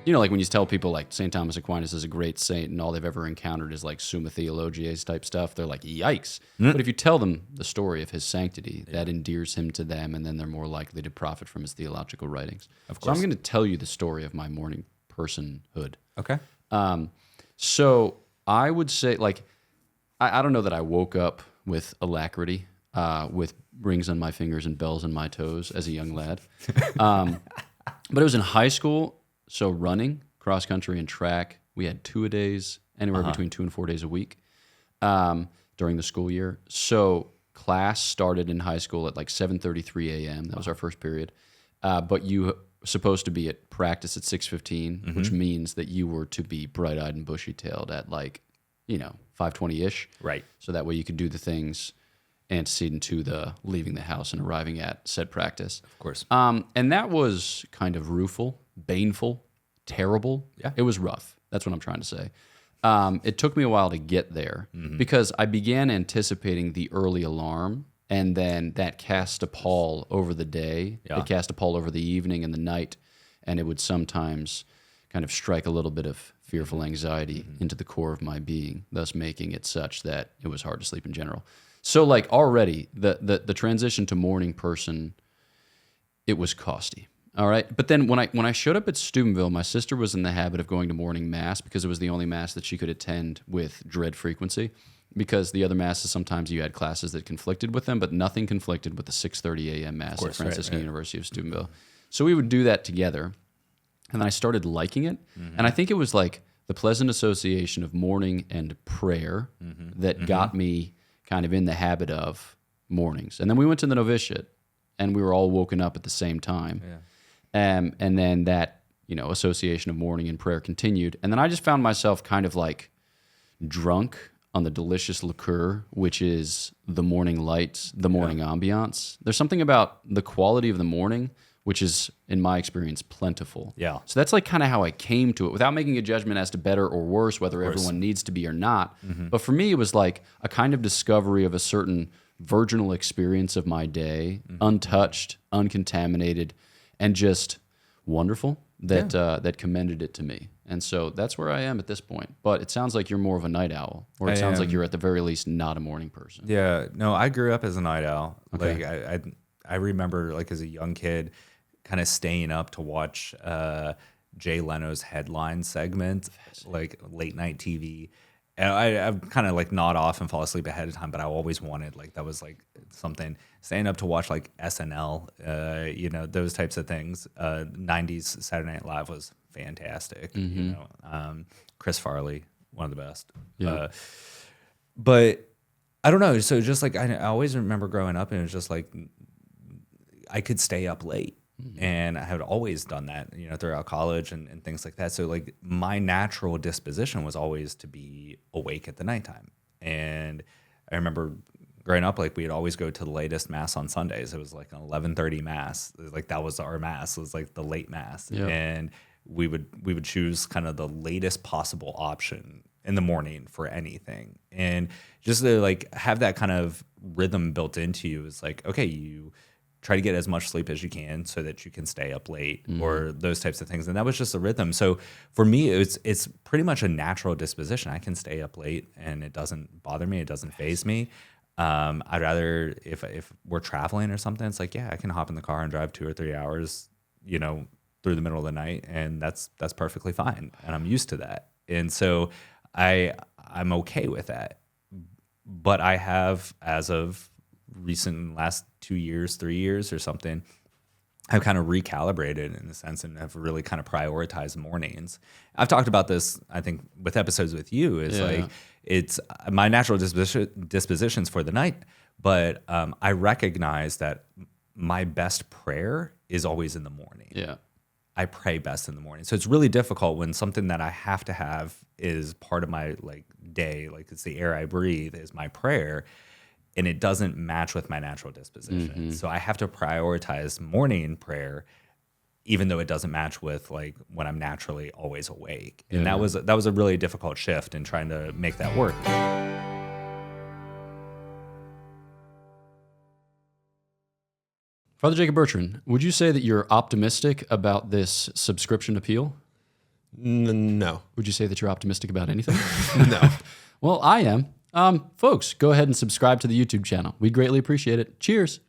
like when you tell people like St. Thomas Aquinas is a great saint and all they've ever encountered is like Summa Theologiae type stuff, they're like, yikes. But if you tell them the story of his sanctity, that endears him to them, and then they're more likely to profit from his theological writings. Of course. So I'm going to tell you the story of my morning personhood. Okay. So I would say, like, I don't know that I woke up with alacrity, with rings on my fingers and bells on my toes as a young lad. But it was in high school, so running, cross country, and track. We had 2-a-days, anywhere between 2 and 4 days a week during the school year. So class started in high school at like 7:33 a.m. That was our first period. But you were supposed to be at practice at 6:15, which means that you were to be bright-eyed and bushy-tailed at like, 5:20-ish. Right. So that way you could do the things antecedent to the leaving the house and arriving at said practice. Of course. And that was kind of rueful, baneful, terrible. Yeah. It was rough. That's what I'm trying to say. It took me a while to get there because I began anticipating the early alarm, and then that cast a pall over the day. Yeah. It cast a pall over the evening and the night, and it would sometimes kind of strike a little bit of fearful anxiety into the core of my being, thus making it such that it was hard to sleep in general. So like already the transition to morning person, it was costly. All right. But then when I showed up at Steubenville, my sister was in the habit of going to morning mass because it was the only mass that she could attend with dread frequency, because the other masses, sometimes you had classes that conflicted with them, but nothing conflicted with the 6:30 a.m. mass at Franciscan University of Steubenville. So we would do that together. And then I started liking it. And I think it was like the pleasant association of morning and prayer that got me kind of in the habit of mornings. And then we went to the novitiate, and we were all woken up at the same time. Yeah. And then that, association of morning and prayer continued. And then I just found myself kind of like drunk on the delicious liqueur, which is the morning lights, the morning ambiance. There's something about the quality of the morning, which is, in my experience, plentiful. Yeah. So that's like kind of how I came to it, without making a judgment as to better or worse, whether everyone needs to be or not. But for me, it was like a kind of discovery of a certain virginal experience of my day, untouched, uncontaminated, and just wonderful, that commended it to me. And so that's where I am at this point. But it sounds like you're more of a night owl, or it sounds like you're at the very least not a morning person. Yeah. No, I grew up as a night owl. Okay. Like I remember, like, as a young kid, kind of staying up to watch Jay Leno's headline segment, like late night TV. And I've kind of like nod off and fall asleep ahead of time, but I always wanted, like, that was like something, staying up to watch like SNL, those types of things. 90s Saturday Night Live was fantastic. Chris Farley, one of the best. Yeah. But I don't know. So just like, I always remember growing up, and it was just like, I could stay up late. And I had always done that, throughout college and things like that. So like my natural disposition was always to be awake at the nighttime. And I remember growing up, like, we'd always go to the latest mass on Sundays. It was like an 11:30 mass. It was like, that was our mass. It was like the late mass. Yep. And we would choose kind of the latest possible option in the morning for anything. And just to like have that kind of rhythm built into you is like, okay, you try to get as much sleep as you can so that you can stay up late, or those types of things. And that was just a rhythm. So for me, it's pretty much a natural disposition. I can stay up late and it doesn't bother me. It doesn't faze me. I'd rather, if we're traveling or something, it's like, yeah, I can hop in the car and drive 2 or 3 hours, through the middle of the night. And that's perfectly fine. And I'm used to that. And so I'm okay with that. But I have, as of last 2 years, 3 years or something, I've kind of recalibrated in a sense and have really kind of prioritized mornings. I've talked about this, I think, with episodes with you. It's my natural dispositions for the night, but I recognize that my best prayer is always in the morning. Yeah. I pray best in the morning. So it's really difficult when something that I have to have is part of my like day, like it's the air I breathe, is my prayer, and it doesn't match with my natural disposition. So I have to prioritize morning prayer, even though it doesn't match with like when I'm naturally always awake. And that was a really difficult shift in trying to make that work. Father Jacob Bertrand, would you say that you're optimistic about this subscription appeal? No. Would you say that you're optimistic about anything? No. Well, I am. Folks, go ahead and subscribe to the YouTube channel. We'd greatly appreciate it. Cheers.